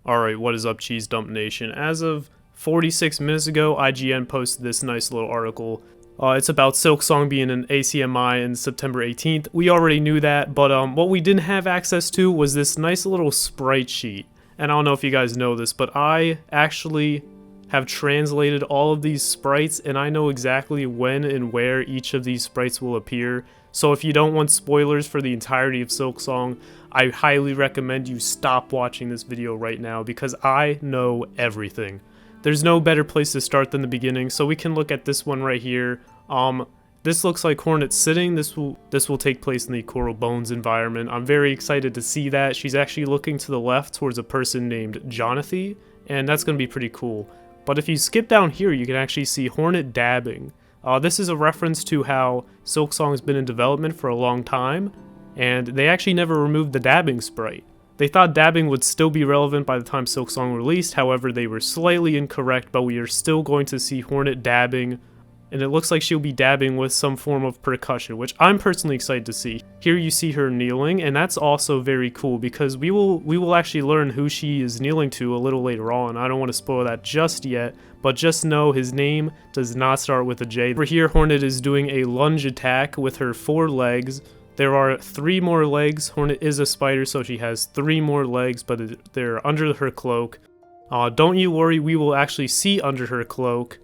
Alright, what is up, Cheese Dump Nation? As of 46 minutes ago, IGN posted this nice little article. It's about Silksong being an ACMI in September 18th. We already knew that, but what we didn't have access to was this nice little Sprite sheet. And I don't know if you guys know this, but I actually have translated all of these sprites, and I know exactly when and where each of these sprites will appear. So if you don't want spoilers for the entirety of Silksong, I highly recommend you stop watching this video right now because I know everything. There's no better place to start than the beginning, so we can look at this one right here. This looks like Hornet sitting. This will take place in the Coral Bones environment. I'm very excited to see that. She's actually looking to the left towards a person named Jonathan, and that's going to be pretty cool. But if you skip down here, you can actually see Hornet dabbing. This is a reference to how Silksong has been in development for a long time, and they actually never removed the dabbing sprite. They thought dabbing would still be relevant by the time Silksong released, however they were slightly incorrect, but we are still going to see Hornet dabbing, and it looks like she'll be dabbing with some form of percussion, which I'm personally excited to see. Here you see her kneeling, and that's also very cool because we will actually learn who she is kneeling to a little later on. I don't want to spoil that just yet, but just know his name does not start with a J. Over here, Hornet is doing a lunge attack with her 4 legs. There are 3 more legs. Hornet is a spider, so she has 3 more legs, but they're under her cloak. Don't you worry, we will actually see under her cloak,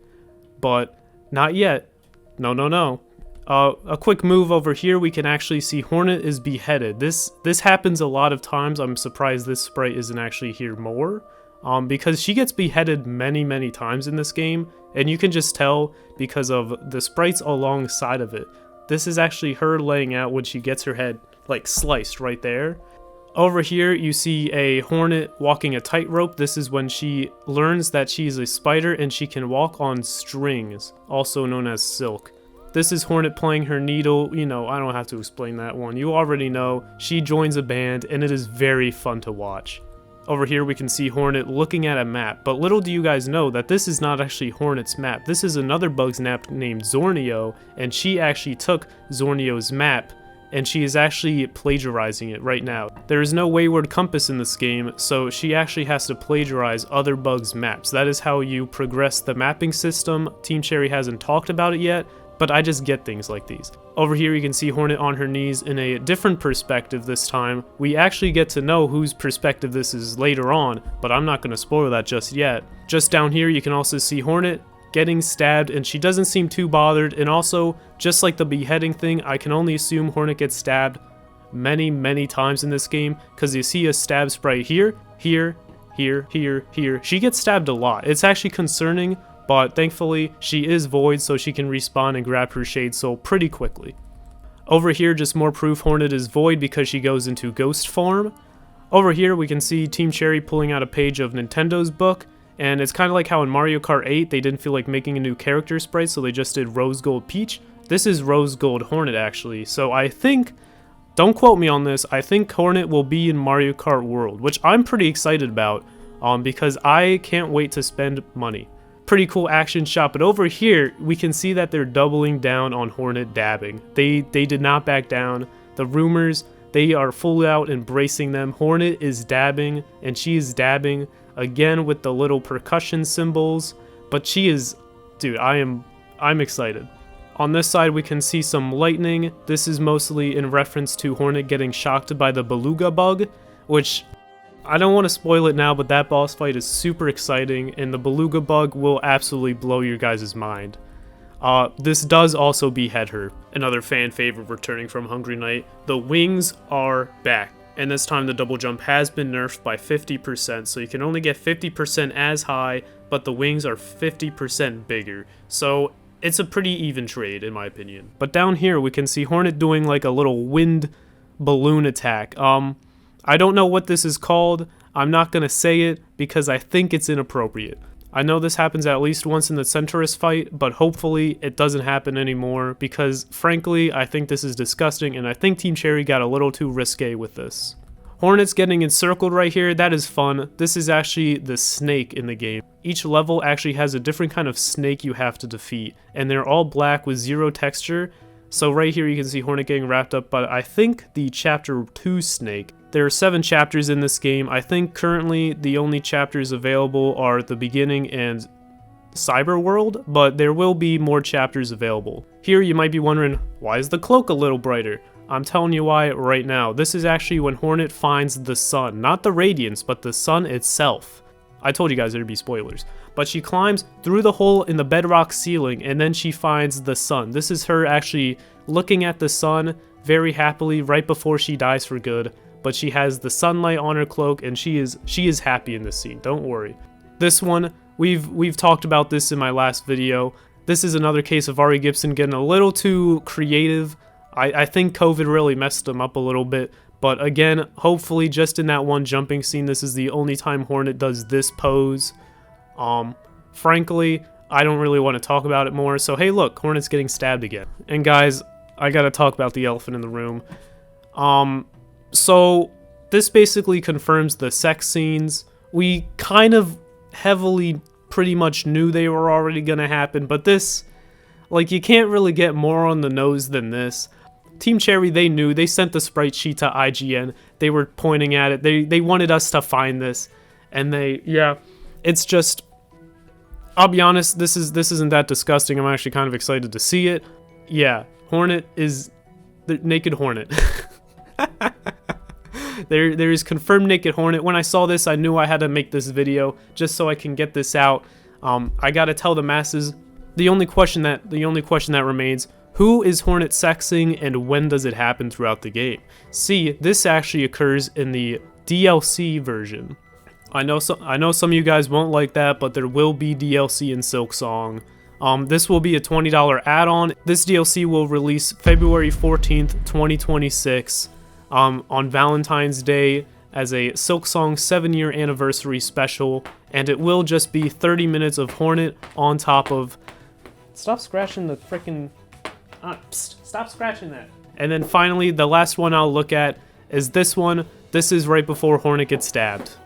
but not yet. No. A quick move over here, we can actually see Hornet is beheaded. This happens a lot of times. I'm surprised this sprite isn't actually here more. Because she gets beheaded many times in this game, and you can just tell because of the sprites alongside of it. This is actually her laying out when she gets her head like sliced right there. Over here you see a Hornet walking a tightrope. This is when she learns that she's a spider and she can walk on strings, also known as silk. This is Hornet playing her needle. You know, I don't have to explain that one. You already know. She joins a band and it is very fun to watch. Over here we can see Hornet looking at a map, but little do you guys know that this is not actually Hornet's map. This is another bug's map named Zornio, and she actually took Zornio's map, and she is actually plagiarizing it right now. There is no wayward compass in this game, so she actually has to plagiarize other bugs' maps. That is how you progress the mapping system. Team Cherry hasn't talked about it yet, but I just get things like these. Over here you can see Hornet on her knees in a different perspective this time. We actually get to know whose perspective this is later on, but I'm not going to spoil that just yet. Just down here you can also see Hornet getting stabbed, and she doesn't seem too bothered, and also, just like the beheading thing, I can only assume Hornet gets stabbed many times in this game, because you see a stab sprite here. She gets stabbed a lot. It's actually concerning, but thankfully she is void, so she can respawn and grab her Shade Soul pretty quickly. Over here, just more proof Hornet is void because she goes into ghost form. Over here we can see Team Cherry pulling out a page of Nintendo's book, and it's kind of like how in Mario Kart 8 they didn't feel like making a new character sprite, so they just did Rose Gold Peach. This is Rose Gold Hornet actually, so I think, don't quote me on this, I think Hornet will be in Mario Kart World, which I'm pretty excited about because I can't wait to spend money. Pretty cool action shot, but over here we can see that they're doubling down on Hornet dabbing. They did not back down. The rumors, they are full out embracing them. Hornet is dabbing, and she is dabbing again with the little percussion symbols, but she is, dude, I'm excited. On this side we can see some lightning. This is mostly in reference to Hornet getting shocked by the beluga bug, which I don't want to spoil it now, but that boss fight is super exciting, and the beluga bug will absolutely blow your guys' mind. This does also behead her. Another fan favorite returning from Hungry Night. The wings are back, and this time the double jump has been nerfed by 50%, so you can only get 50% as high, but the wings are 50% bigger. So it's a pretty even trade in my opinion. But down here we can see Hornet doing like a little wind balloon attack. I don't know what this is called. I'm not going to say it because I think it's inappropriate. I know this happens at least once in the Centaurus fight, but hopefully it doesn't happen anymore because frankly I think this is disgusting, and I think Team Cherry got a little too risque with this. Hornet's getting encircled right here. That is fun. This is actually the snake in the game. Each level actually has a different kind of snake you have to defeat, and they're all black with 0 texture. So right here you can see Hornet getting wrapped up, but I think the chapter 2 snake There are 7 chapters in this game. I think currently the only chapters available are the beginning and Cyber World, but there will be more chapters available. Here you might be wondering, why is the cloak a little brighter? I'm telling you why right now. This is actually when Hornet finds the sun. Not the radiance, but the sun itself. I told you guys there'd be spoilers. But she climbs through the hole in the bedrock ceiling, and then she finds the sun. This is her actually looking at the sun very happily right before she dies for good. But she has the sunlight on her cloak, and she is happy in this scene. Don't worry. This one, we've talked about this in my last video. This is another case of Ari Gibson getting a little too creative. I think COVID really messed him up a little bit. But again, hopefully just in that one jumping scene, this is the only time Hornet does this pose. Frankly, I don't really want to talk about it more. So hey, look, Hornet's getting stabbed again. And guys, I gotta talk about the elephant in the room. So this basically confirms the sex scenes. We kind of heavily pretty much knew they were already gonna happen, but this, like, you can't really get more on the nose than this. Team Cherry, they knew. They sent the Sprite sheet to IGN. They were pointing at it. They wanted us to find this. And yeah, it's just, I'll be honest, this isn't that disgusting. I'm actually kind of excited to see it. Yeah, Hornet is the naked Hornet. There is confirmed naked Hornet. When I saw this, I knew I had to make this video just so I can get this out. I gotta tell the masses. The only question that remains: who is Hornet sexing, and when does it happen throughout the game? See, this actually occurs in the DLC version. I know some of you guys won't like that, but there will be DLC in Silksong. This will be a $20 add-on. This DLC will release February 14th, 2026. On Valentine's Day as a Silksong 7-year anniversary special, and it will just be 30 minutes of Hornet on top of... Stop scratching the frickin'... stop scratching that. And then finally, the last one I'll look at is this one. This is right before Hornet gets stabbed.